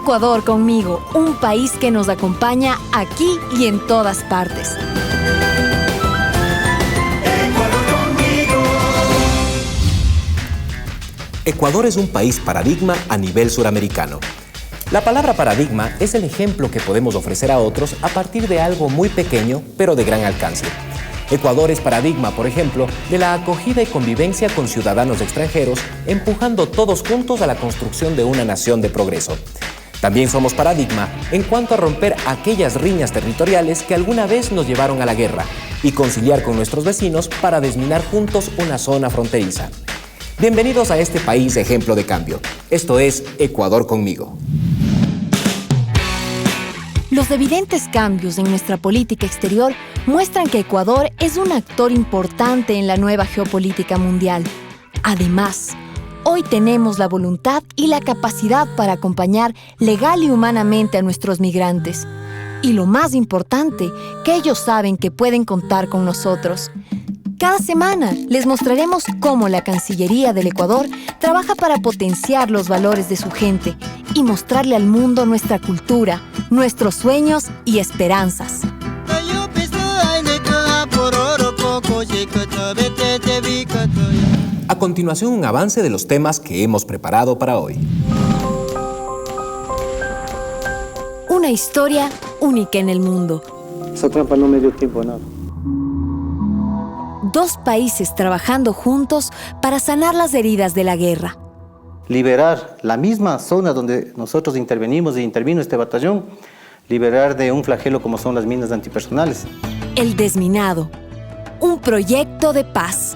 Ecuador conmigo, un país que nos acompaña aquí y en todas partes. Ecuador es un país paradigma a nivel suramericano. La palabra paradigma es el ejemplo que podemos ofrecer a otros a partir de algo muy pequeño, pero de gran alcance. Ecuador es paradigma, por ejemplo, de la acogida y convivencia con ciudadanos extranjeros, empujando todos juntos a la construcción de una nación de progreso. También somos paradigma en cuanto a romper aquellas riñas territoriales que alguna vez nos llevaron a la guerra y conciliar con nuestros vecinos para desminar juntos una zona fronteriza. Bienvenidos a este país ejemplo de cambio. Esto es Ecuador conmigo. Los evidentes cambios en nuestra política exterior muestran que Ecuador es un actor importante en la nueva geopolítica mundial. Además, hoy tenemos la voluntad y la capacidad para acompañar legal y humanamente a nuestros migrantes. Y lo más importante, que ellos saben que pueden contar con nosotros. Cada semana les mostraremos cómo la Cancillería del Ecuador trabaja para potenciar los valores de su gente y mostrarle al mundo nuestra cultura, nuestros sueños y esperanzas. A continuación, un avance de los temas que hemos preparado para hoy. Una historia única en el mundo. Esa trampa no me dio tiempo a nada. Dos países trabajando juntos para sanar las heridas de la guerra. Liberar la misma zona donde nosotros intervenimos y intervino este batallón, liberar de un flagelo como son las minas antipersonales. El desminado, un proyecto de paz.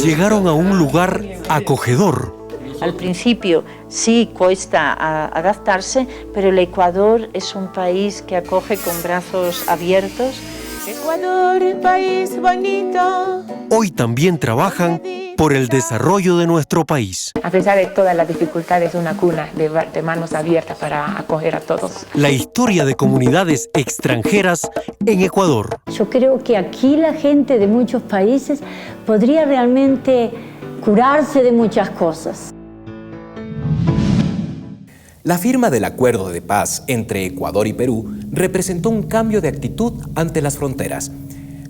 Llegaron a un lugar acogedor. Al principio sí cuesta adaptarse, pero el Ecuador es un país que acoge con brazos abiertos. Ecuador, país bonito. Hoy también trabajan por el desarrollo de nuestro país. A pesar de todas las dificultades, una cuna de manos abiertas para acoger a todos. La historia de comunidades extranjeras en Ecuador. Yo creo que aquí la gente de muchos países podría realmente curarse de muchas cosas. La firma del Acuerdo de Paz entre Ecuador y Perú representó un cambio de actitud ante las fronteras.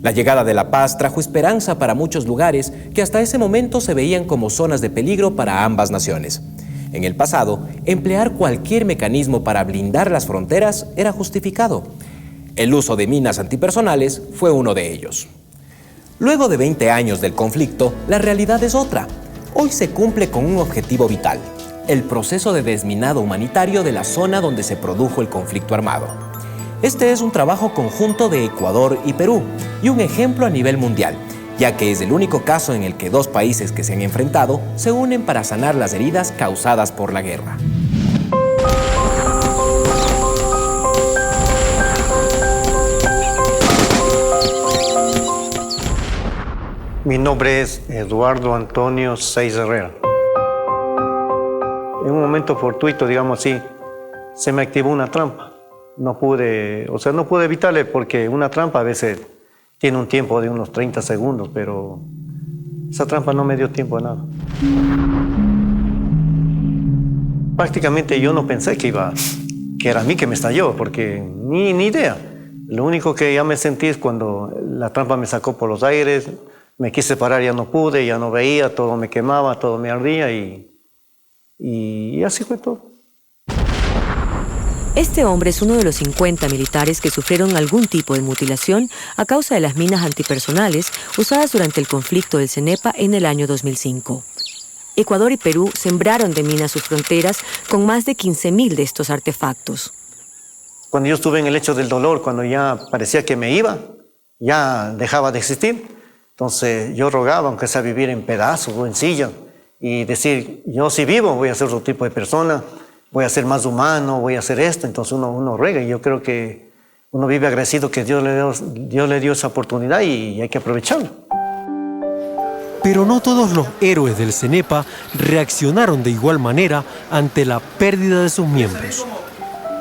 La llegada de la paz trajo esperanza para muchos lugares que hasta ese momento se veían como zonas de peligro para ambas naciones. En el pasado, emplear cualquier mecanismo para blindar las fronteras era justificado. El uso de minas antipersonales fue uno de ellos. Luego de 20 años del conflicto, la realidad es otra. Hoy se cumple con un objetivo vital: el proceso de desminado humanitario de la zona donde se produjo el conflicto armado. Este es un trabajo conjunto de Ecuador y Perú y un ejemplo a nivel mundial, ya que es el único caso en el que dos países que se han enfrentado se unen para sanar las heridas causadas por la guerra. Mi nombre es Eduardo Antonio Seiz Herrera. En un momento fortuito, digamos así, se me activó una trampa. No pude evitarle porque una trampa a veces tiene un tiempo de unos 30 segundos, pero esa trampa no me dio tiempo a nada. Prácticamente yo no pensé que era a mí que me estalló, porque ni idea. Lo único que ya me sentí es cuando la trampa me sacó por los aires, me quise parar, ya no pude, ya no veía, todo me quemaba, todo me ardía y así fue todo. Este hombre es uno de los 50 militares que sufrieron algún tipo de mutilación a causa de las minas antipersonales usadas durante el conflicto del Cenepa en el año 2005. Ecuador y Perú sembraron de minas sus fronteras con más de 15.000 de estos artefactos. Cuando yo estuve en el lecho del dolor, cuando ya parecía que me iba, ya dejaba de existir, entonces yo rogaba, aunque sea vivir en pedazos o en silla, y decir, yo si vivo voy a ser otro tipo de persona, voy a ser más humano, voy a hacer esto. Entonces uno ruega y yo creo que uno vive agradecido que Dios le dio esa oportunidad y hay que aprovecharlo. Pero no todos los héroes del Cenepa reaccionaron de igual manera ante la pérdida de sus miembros.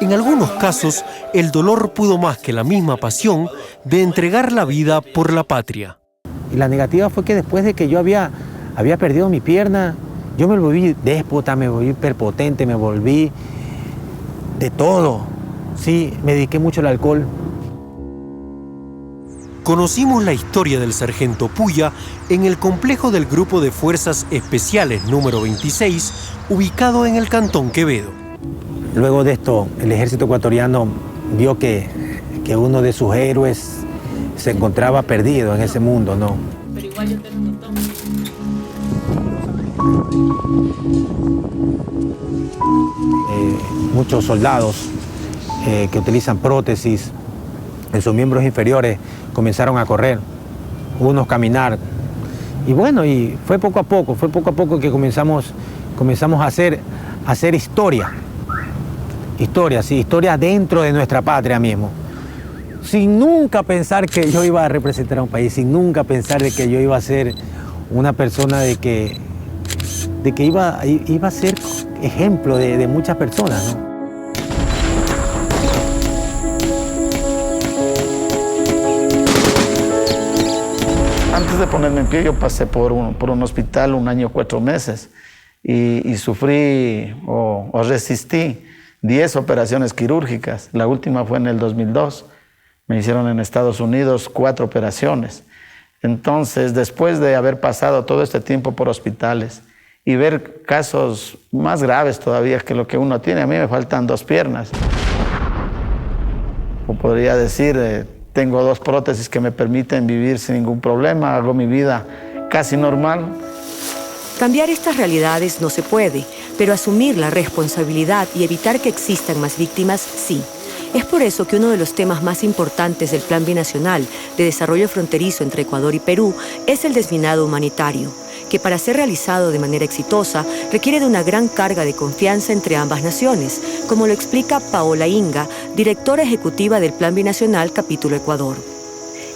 En algunos casos, el dolor pudo más que la misma pasión de entregar la vida por la patria. Y la negativa fue que después de que yo había perdido mi pierna, yo me volví déspota, me volví hiperpotente, me volví De todo. Sí, me dediqué mucho al alcohol. Conocimos la historia del sargento Puya en el complejo del Grupo de Fuerzas Especiales número 26, ubicado en el Cantón Quevedo. Luego de esto, el ejército ecuatoriano vio que uno de sus héroes se encontraba perdido en ese mundo, ¿no? Pero igual yo tengo un montón. Muchos soldados que utilizan prótesis en sus miembros inferiores comenzaron a correr, unos caminar. Y bueno, y fue poco a poco que comenzamos a hacer historia. Historia dentro de nuestra patria mismo. Sin nunca pensar que yo iba a representar a un país, sin nunca pensar de que yo iba a ser una persona de que iba a ser ejemplo de muchas personas, ¿no? Antes de ponerme en pie, yo pasé por un hospital 1 año 4 meses y sufrí o resistí 10 operaciones quirúrgicas. La última fue en el 2002. Me hicieron en Estados Unidos 4 operaciones. Entonces, después de haber pasado todo este tiempo por hospitales y ver casos más graves todavía que lo que uno tiene, a mí me faltan 2 piernas. O podría decir, tengo 2 prótesis que me permiten vivir sin ningún problema, hago mi vida casi normal. Cambiar estas realidades no se puede, pero asumir la responsabilidad y evitar que existan más víctimas, sí. Es por eso que uno de los temas más importantes del Plan Binacional de Desarrollo Fronterizo entre Ecuador y Perú es el desminado humanitario, que para ser realizado de manera exitosa requiere de una gran carga de confianza entre ambas naciones, como lo explica Paola Inga, directora ejecutiva del Plan Binacional Capítulo Ecuador.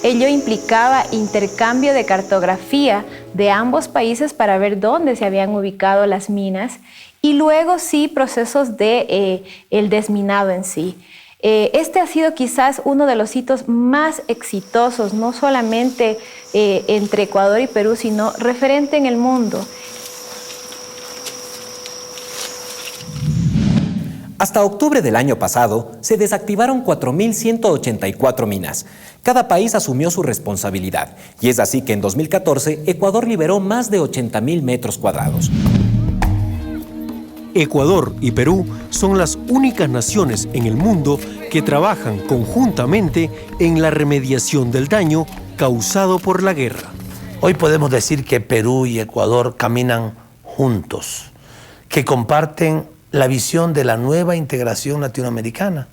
Ello implicaba intercambio de cartografía de ambos países para ver dónde se habían ubicado las minas y luego sí procesos de el desminado en sí. Este ha sido quizás uno de los hitos más exitosos, no solamente entre Ecuador y Perú, sino referente en el mundo. Hasta octubre del año pasado, se desactivaron 4.184 minas. Cada país asumió su responsabilidad, y es así que en 2014, Ecuador liberó más de 80.000 metros cuadrados. Ecuador y Perú son las únicas naciones en el mundo que trabajan conjuntamente en la remediación del daño causado por la guerra. Hoy podemos decir que Perú y Ecuador caminan juntos, que comparten la visión de la nueva integración latinoamericana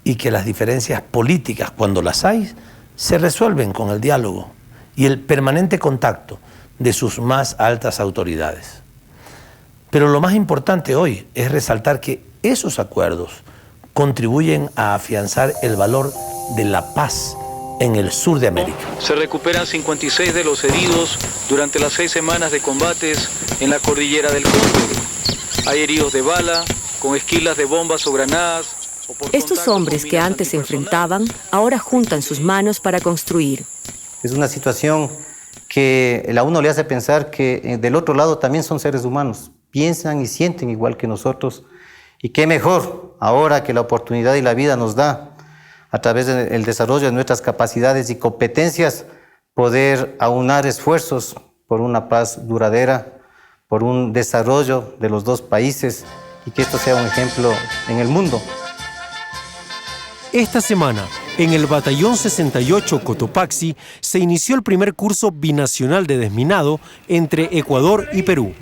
y que las diferencias políticas, cuando las hay, se resuelven con el diálogo y el permanente contacto de sus más altas autoridades. Pero lo más importante hoy es resaltar que esos acuerdos contribuyen a afianzar el valor de la paz en el sur de América. Se recuperan 56 de los heridos durante las 6 semanas de combates en la cordillera del Cóndor. Hay heridos de bala, con esquilas de bombas o granadas. Estos hombres que antes se enfrentaban, ahora juntan sus manos para construir. Es una situación que a uno le hace pensar que del otro lado también son seres humanos. Piensan y sienten igual que nosotros. Y qué mejor ahora que la oportunidad y la vida nos da, a través del desarrollo de nuestras capacidades y competencias, poder aunar esfuerzos por una paz duradera, por un desarrollo de los 2 países y que esto sea un ejemplo en el mundo. Esta semana, en el Batallón 68 Cotopaxi, se inició el primer curso binacional de desminado entre Ecuador y Perú.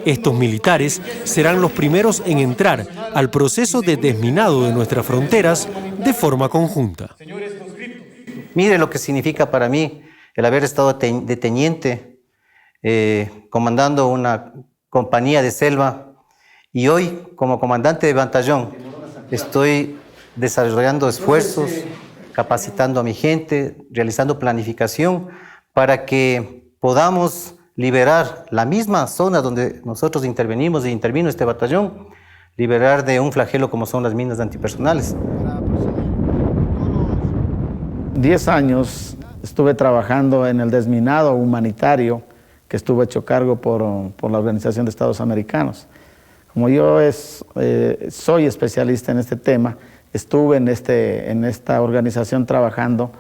Estos militares serán los primeros en entrar al proceso de desminado de nuestras fronteras de forma conjunta. Mire lo que significa para mí el haber estado de teniente, comandando una compañía de selva, y hoy como comandante de batallón estoy desarrollando esfuerzos, capacitando a mi gente, realizando planificación para que podamos liberar la misma zona donde nosotros intervenimos y intervino este batallón, liberar de un flagelo como son las minas antipersonales. 10 años estuve trabajando en el desminado humanitario que estuvo hecho cargo por la Organización de Estados Americanos. Como yo soy especialista en este tema, estuve en esta organización trabajando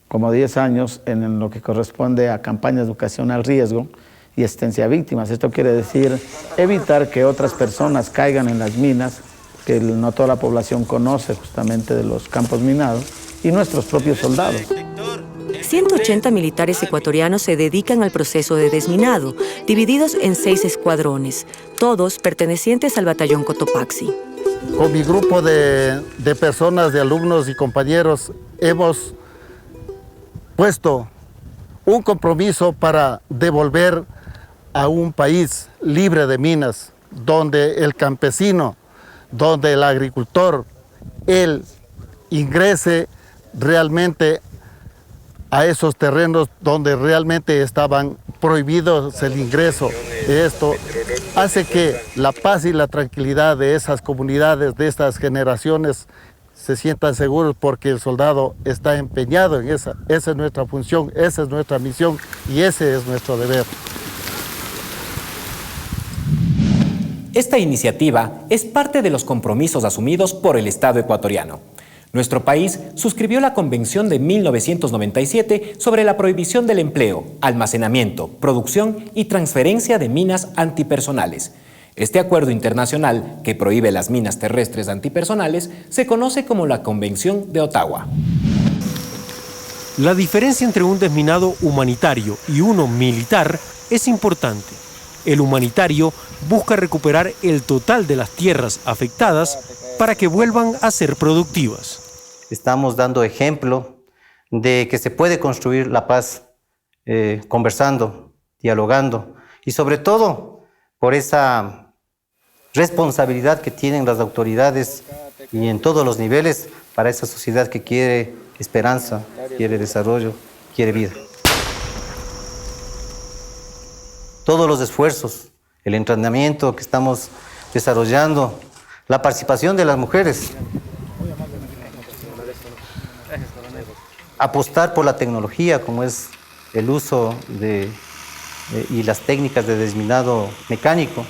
como 10 años en lo que corresponde a campañas de educación al riesgo y asistencia a víctimas. Esto quiere decir evitar que otras personas caigan en las minas, que no toda la población conoce justamente de los campos minados, y nuestros propios soldados. 180 militares ecuatorianos se dedican al proceso de desminado, divididos en 6 escuadrones, todos pertenecientes al batallón Cotopaxi. Con mi grupo de personas, de alumnos y compañeros, hemos puesto un compromiso para devolver a un país libre de minas, donde el campesino, donde el agricultor, él ingrese realmente a esos terrenos donde realmente estaban prohibidos el ingreso. Esto hace que la paz y la tranquilidad de esas comunidades, de estas generaciones, se sientan seguros porque el soldado está empeñado en esa. Esa es nuestra función, esa es nuestra misión y ese es nuestro deber. Esta iniciativa es parte de los compromisos asumidos por el Estado ecuatoriano. Nuestro país suscribió la Convención de 1997 sobre la prohibición del empleo, almacenamiento, producción y transferencia de minas antipersonales. Este acuerdo internacional, que prohíbe las minas terrestres antipersonales, se conoce como la Convención de Ottawa. La diferencia entre un desminado humanitario y uno militar es importante. El humanitario busca recuperar el total de las tierras afectadas para que vuelvan a ser productivas. Estamos dando ejemplo de que se puede construir la paz conversando, dialogando y sobre todo por esa responsabilidad que tienen las autoridades y en todos los niveles para esa sociedad que quiere esperanza, quiere desarrollo, quiere vida. Todos los esfuerzos, el entrenamiento que estamos desarrollando, la participación de las mujeres, apostar por la tecnología como es el uso y las técnicas de desminado mecánico.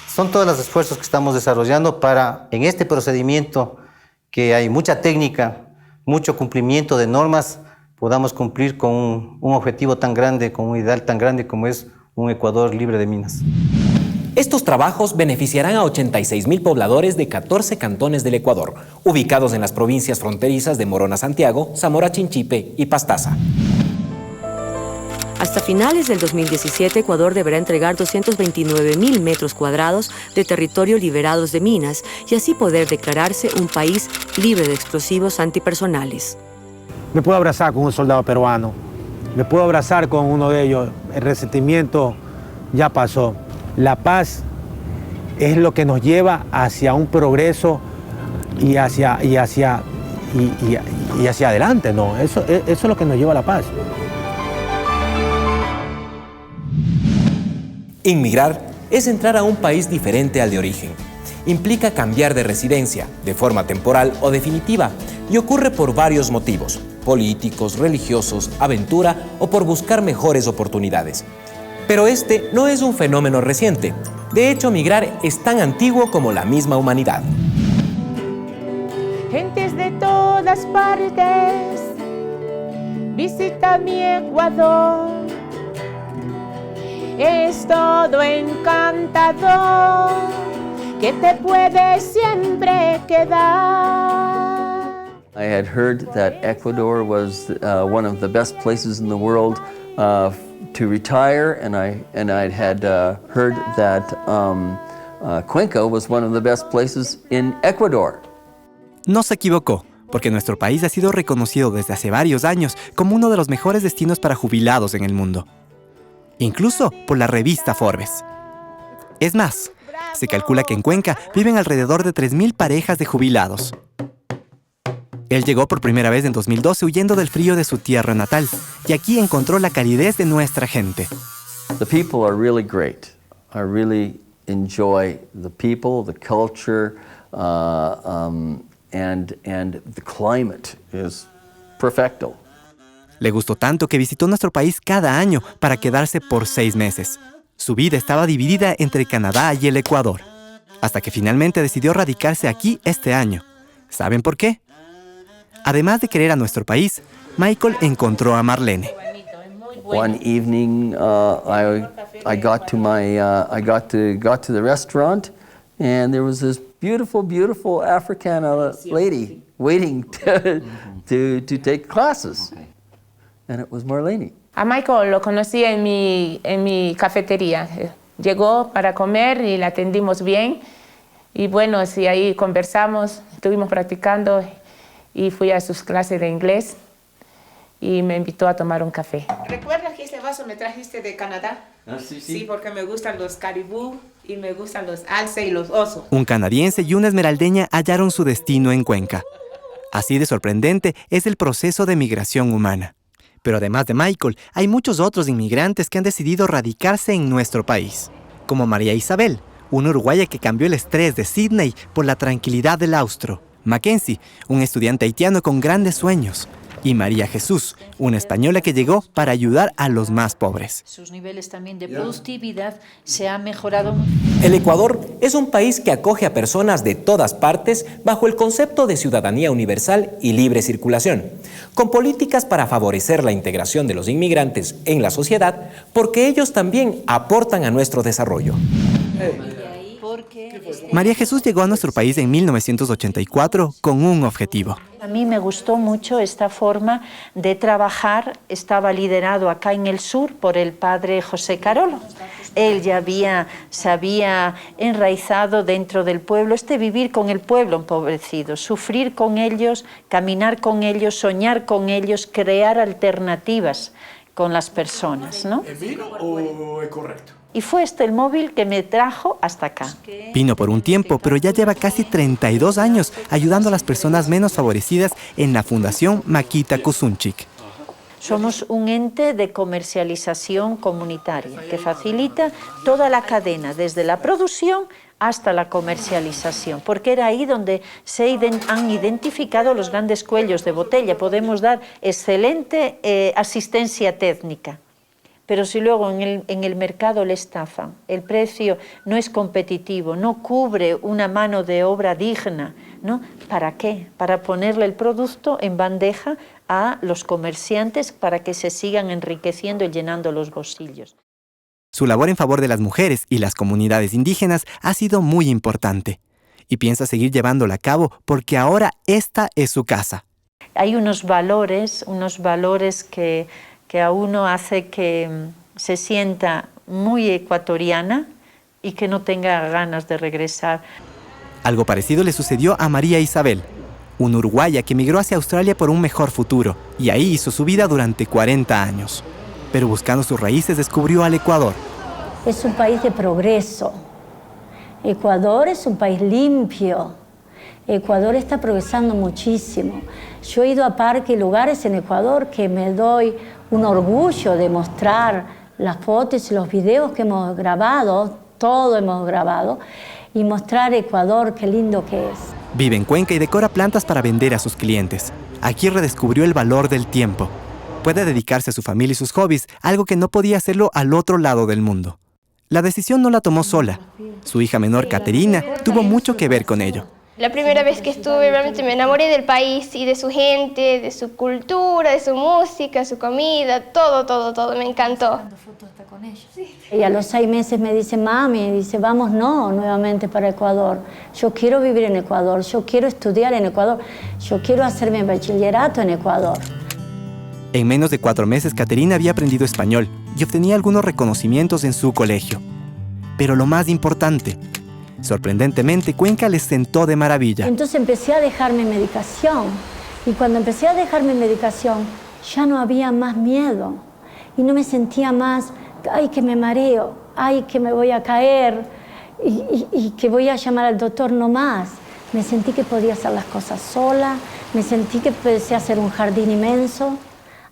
Son todos los esfuerzos que estamos desarrollando para, en este procedimiento, que hay mucha técnica, mucho cumplimiento de normas, podamos cumplir con un objetivo tan grande, con un ideal tan grande como es un Ecuador libre de minas. Estos trabajos beneficiarán a 86,000 pobladores de 14 cantones del Ecuador, ubicados en las provincias fronterizas de Morona Santiago, Zamora Chinchipe y Pastaza. Hasta finales del 2017, Ecuador deberá entregar 229,000 metros cuadrados de territorio liberados de minas y así poder declararse un país libre de explosivos antipersonales. Me puedo abrazar con un soldado peruano, me puedo abrazar con uno de ellos, el resentimiento ya pasó. La paz es lo que nos lleva hacia un progreso y hacia adelante, ¿no? Eso es lo que nos lleva a la paz. Inmigrar es entrar a un país diferente al de origen. Implica cambiar de residencia, de forma temporal o definitiva, y ocurre por varios motivos: políticos, religiosos, aventura o por buscar mejores oportunidades. Pero este no es un fenómeno reciente. De hecho, migrar es tan antiguo como la misma humanidad. Gentes de todas partes, visita mi Ecuador. Es todo encantador, que te puede siempre quedar. I had heard that Ecuador was one of the best places in the world to retire, and I'd had heard that Cuenca was one of the best places in Ecuador. No se equivocó, porque nuestro país ha sido reconocido desde hace varios años como uno de los mejores destinos para jubilados en el mundo, incluso por la revista Forbes. Es más, se calcula que en Cuenca viven alrededor de 3,000 parejas de jubilados. Él llegó por primera vez en 2012 huyendo del frío de su tierra natal, y aquí encontró la calidez de nuestra gente. The people are really great. I really enjoy the people, the culture, and the climate is perfecto. Le gustó tanto que visitó nuestro país cada año para quedarse por 6 meses. Su vida estaba dividida entre Canadá y el Ecuador, hasta que finalmente decidió radicarse aquí este año. ¿Saben por qué? Además de querer a nuestro país, Michael encontró a Marlene. One evening, I got to the restaurant, and there was this beautiful Africana lady waiting to take classes, and it was Marlene. A Michael lo conocí en mi cafetería. Llegó para comer y la atendimos bien. Y bueno, sí, ahí conversamos, estuvimos practicando y fui a sus clases de inglés y me invitó a tomar un café. ¿Recuerdas que este vaso me trajiste de Canadá? Ah, sí. Sí, porque me gustan los caribú y me gustan los alce y los osos. Un canadiense y una esmeraldeña hallaron su destino en Cuenca. Así de sorprendente es el proceso de migración humana. Pero además de Michael, hay muchos otros inmigrantes que han decidido radicarse en nuestro país, como María Isabel, una uruguaya que cambió el estrés de Sydney por la tranquilidad del Austro, Mackenzie, un estudiante haitiano con grandes sueños, y María Jesús, una española que llegó para ayudar a los más pobres. Sus niveles también de productividad se han mejorado. El Ecuador es un país que acoge a personas de todas partes bajo el concepto de ciudadanía universal y libre circulación, con políticas para favorecer la integración de los inmigrantes en la sociedad, porque ellos también aportan a nuestro desarrollo. María Jesús llegó a nuestro país en 1984 con un objetivo. A mí me gustó mucho esta forma de trabajar. Estaba liderado acá en el sur por el padre José Carolo. Él ya se había enraizado dentro del pueblo, vivir con el pueblo empobrecido, sufrir con ellos, caminar con ellos, soñar con ellos, crear alternativas con las personas, ¿no? ¿Es vino o es correcto? Y fue el móvil que me trajo hasta acá. Vino por un tiempo, pero ya lleva casi 32 años ayudando a las personas menos favorecidas en la Fundación Maquita Kuzunchik. Somos un ente de comercialización comunitaria que facilita toda la cadena, desde la producción hasta la comercialización, porque era ahí donde han identificado los grandes cuellos de botella. Podemos dar excelente asistencia técnica. Pero si luego en el mercado le estafan, el precio no es competitivo, no cubre una mano de obra digna, ¿no? ¿Para qué? Para ponerle el producto en bandeja a los comerciantes para que se sigan enriqueciendo y llenando los bolsillos. Su labor en favor de las mujeres y las comunidades indígenas ha sido muy importante y piensa seguir llevándola a cabo porque ahora esta es su casa. Hay unos valores que a uno hace que se sienta muy ecuatoriana y que no tenga ganas de regresar. Algo parecido le sucedió a María Isabel, una uruguaya que emigró hacia Australia por un mejor futuro y ahí hizo su vida durante 40 años. Pero buscando sus raíces descubrió al Ecuador. Es un país de progreso. Ecuador es un país limpio. Ecuador está progresando muchísimo. Yo he ido a parques y lugares en Ecuador que me doy un orgullo de mostrar las fotos y los videos que hemos grabado, todo hemos grabado, y mostrar Ecuador, qué lindo que es. Vive en Cuenca y decora plantas para vender a sus clientes. Aquí redescubrió el valor del tiempo. Puede dedicarse a su familia y sus hobbies, algo que no podía hacerlo al otro lado del mundo. La decisión no la tomó sola. Su hija menor, Caterina, tuvo mucho que ver con ello. La primera vez que estuve realmente me enamoré del país y de su gente, de su cultura, de su música, su comida, todo, me encantó. Y a los 6 meses me dice, mami, vamos nuevamente para Ecuador. Yo quiero vivir en Ecuador, yo quiero estudiar en Ecuador, yo quiero hacer mi bachillerato en Ecuador. En menos de 4 meses, Caterina había aprendido español y obtenía algunos reconocimientos en su colegio. Pero lo más importante, sorprendentemente, Cuenca les sentó de maravilla. Entonces empecé a dejar mi medicación. Y cuando empecé a dejar mi medicación, ya no había más miedo. Y no me sentía más, ay, que me mareo, ay, que me voy a caer, y que voy a llamar al doctor, no más. Me sentí que podía hacer las cosas sola, me sentí que empecé a hacer un jardín inmenso.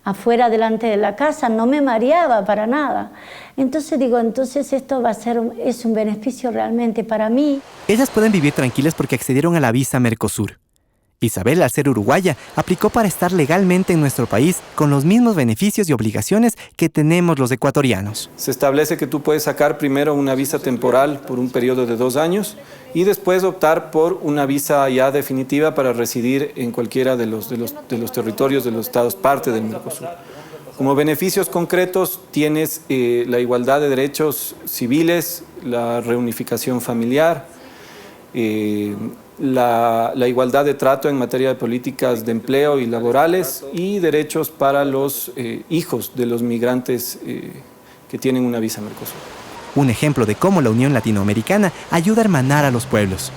Afuera, delante de la casa, no me mareaba para nada. Entonces digo, esto es un beneficio realmente para mí. Ellas pueden vivir tranquilas porque accedieron a la visa Mercosur. Isabel, al ser uruguaya, aplicó para estar legalmente en nuestro país con los mismos beneficios y obligaciones que tenemos los ecuatorianos. Se establece que tú puedes sacar primero una visa temporal por un periodo de 2 años y después optar por una visa ya definitiva para residir en cualquiera de los territorios de los estados parte del Mercosur. Como beneficios concretos tienes la igualdad de derechos civiles, la reunificación familiar, la igualdad de trato en materia de políticas de empleo y laborales y derechos para los hijos de los migrantes que tienen una visa Mercosur. Un ejemplo de cómo la Unión Latinoamericana ayuda a hermanar a los pueblos,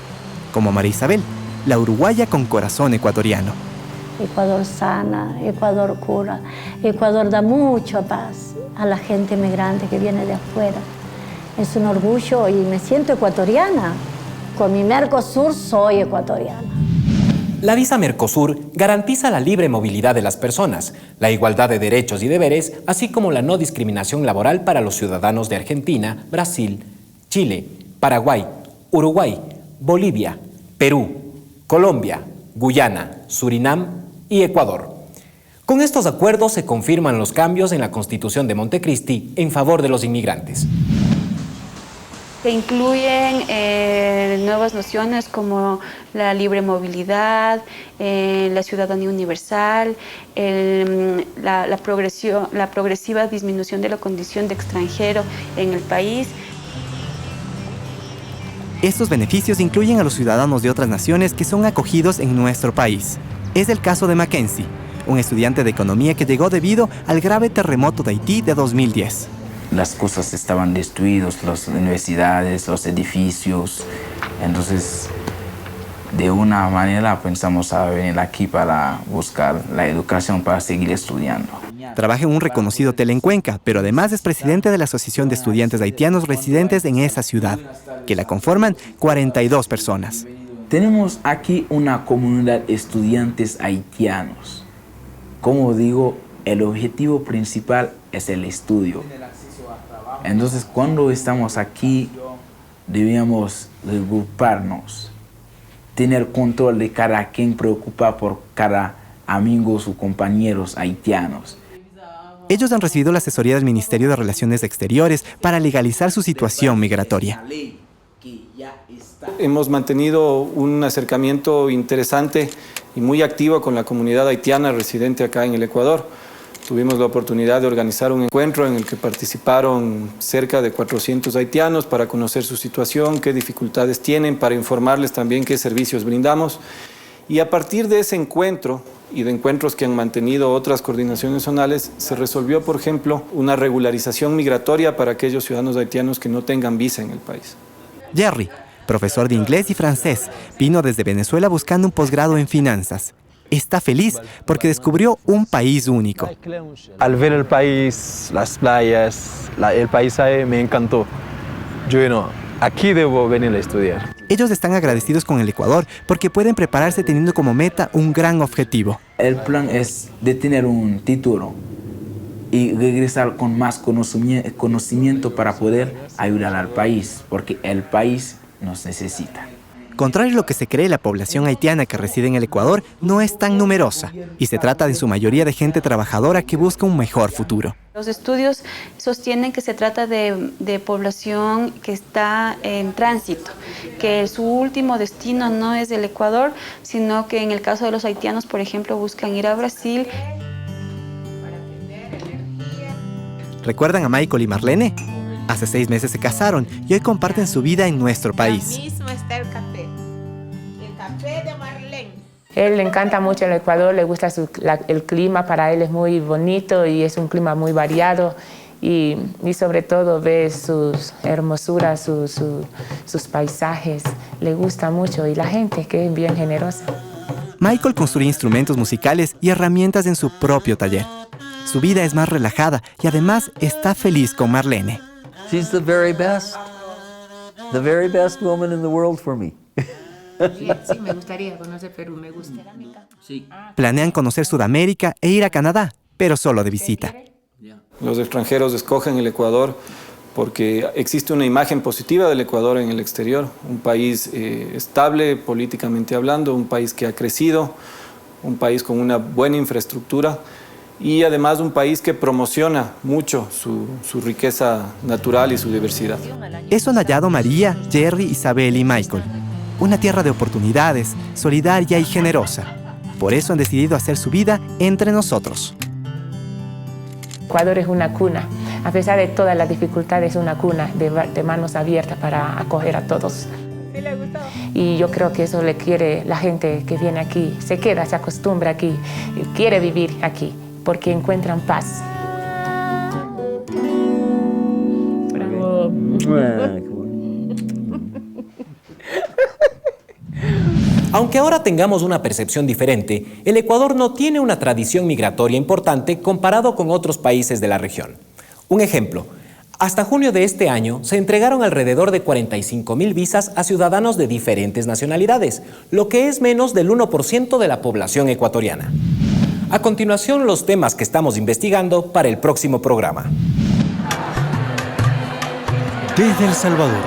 como María Isabel, la uruguaya con corazón ecuatoriano. Ecuador sana, Ecuador cura, Ecuador da mucha paz a la gente migrante que viene de afuera. Es un orgullo y me siento ecuatoriana. Con mi Mercosur soy ecuatoriana. La visa Mercosur garantiza la libre movilidad de las personas, la igualdad de derechos y deberes, así como la no discriminación laboral para los ciudadanos de Argentina, Brasil, Chile, Paraguay, Uruguay, Bolivia, Perú, Colombia, Guyana, Surinam y Ecuador. Con estos acuerdos se confirman los cambios en la Constitución de Montecristi en favor de los inmigrantes. Que incluyen nuevas nociones como la libre movilidad, la ciudadanía universal, la progresiva disminución de la condición de extranjero en el país. Estos beneficios incluyen a los ciudadanos de otras naciones que son acogidos en nuestro país. Es el caso de Mackenzie, un estudiante de economía que llegó debido al grave terremoto de Haití de 2010. Las cosas estaban destruidas, las universidades, los edificios. Entonces, de una manera pensamos a venir aquí para buscar la educación, para seguir estudiando. Trabaja en un reconocido hotel en Cuenca, pero además es presidente de la Asociación de Estudiantes Haitianos residentes en esa ciudad, que la conforman 42 personas. Tenemos aquí una comunidad de estudiantes haitianos. Como digo, el objetivo principal es el estudio. Entonces, cuando estamos aquí, debíamos agruparnos, tener control de cada quien, preocupar por cada amigo o compañeros haitianos. Ellos han recibido la asesoría del Ministerio de Relaciones Exteriores para legalizar su situación migratoria. Hemos mantenido un acercamiento interesante y muy activo con la comunidad haitiana residente acá en el Ecuador. Tuvimos la oportunidad de organizar un encuentro en el que participaron cerca de 400 haitianos para conocer su situación, qué dificultades tienen, para informarles también qué servicios brindamos. Y a partir de ese encuentro y de encuentros que han mantenido otras coordinaciones zonales, se resolvió, por ejemplo, una regularización migratoria para aquellos ciudadanos haitianos que no tengan visa en el país. Jerry, profesor de inglés y francés, vino desde Venezuela buscando un posgrado en finanzas. Está feliz porque descubrió un país único. Al ver el país, las playas, el paisaje me encantó. Aquí debo venir a estudiar. Ellos están agradecidos con el Ecuador porque pueden prepararse teniendo como meta un gran objetivo. El plan es de tener un título y regresar con más conocimiento para poder ayudar al país, porque el país nos necesita. Contrario a lo que se cree, la población haitiana que reside en el Ecuador no es tan numerosa y se trata en su mayoría de gente trabajadora que busca un mejor futuro. Los estudios sostienen que se trata de población que está en tránsito, que su último destino no es el Ecuador, sino que en el caso de los haitianos, por ejemplo, buscan ir a Brasil. ¿Recuerdan a Michael y Marlene? Hace 6 meses se casaron y hoy comparten su vida en nuestro país. Mismo está el café de Marlene. Él le encanta mucho el Ecuador, le gusta el clima, para él es muy bonito y es un clima muy variado y sobre todo ve sus hermosuras, sus paisajes, le gusta mucho y la gente que es bien generosa. Michael construye instrumentos musicales y herramientas en su propio taller. Su vida es más relajada y además está feliz con Marlene. She's the very best woman in the world for me. Sí, me gustaría conocer Perú, me gusta. Sí. Planean conocer Sudamérica e ir a Canadá, pero solo de visita. Los extranjeros escogen el Ecuador porque existe una imagen positiva del Ecuador en el exterior, un país estable políticamente hablando, un país que ha crecido, un país con una buena infraestructura y además un país que promociona mucho su riqueza natural y su diversidad. Eso han hallado María, Jerry, Isabel y Michael. Una tierra de oportunidades, solidaria y generosa. Por eso han decidido hacer su vida entre nosotros. Ecuador es una cuna. A pesar de todas las dificultades, es una cuna de manos abiertas para acoger a todos. ¿Sí le gustó? Y yo creo que eso le quiere la gente que viene aquí. Se queda, se acostumbra aquí, quiere vivir aquí, porque encuentran paz. Bravo. Aunque ahora tengamos una percepción diferente, el Ecuador no tiene una tradición migratoria importante comparado con otros países de la región. Un ejemplo, hasta junio de este año se entregaron alrededor de 45,000 visas a ciudadanos de diferentes nacionalidades, lo que es menos del 1% de la población ecuatoriana. A continuación, los temas que estamos investigando para el próximo programa. Desde El Salvador,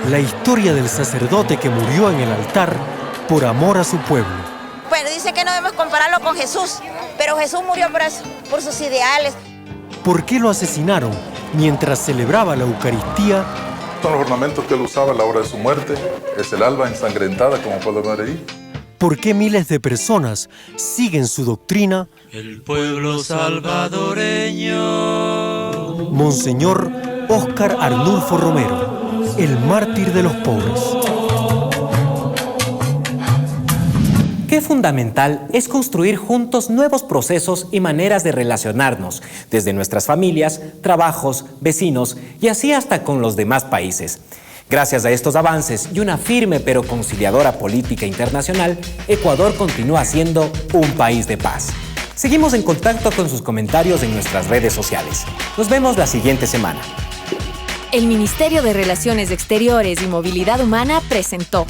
la historia del sacerdote que murió en el altar por amor a su pueblo. Bueno, dice que no debemos compararlo con Jesús, pero Jesús murió por sus ideales. ¿Por qué lo asesinaron mientras celebraba la Eucaristía? Son los ornamentos que él usaba a la hora de su muerte. Es el alba ensangrentada, como pueden ver ahí. ¿Por qué miles de personas siguen su doctrina? El pueblo salvadoreño. Monseñor Óscar Arnulfo Romero, el mártir de los pobres. Qué fundamental es construir juntos nuevos procesos y maneras de relacionarnos, desde nuestras familias, trabajos, vecinos y así hasta con los demás países. Gracias a estos avances y una firme pero conciliadora política internacional, Ecuador continúa siendo un país de paz. Seguimos en contacto con sus comentarios en nuestras redes sociales. Nos vemos la siguiente semana. El Ministerio de Relaciones Exteriores y Movilidad Humana presentó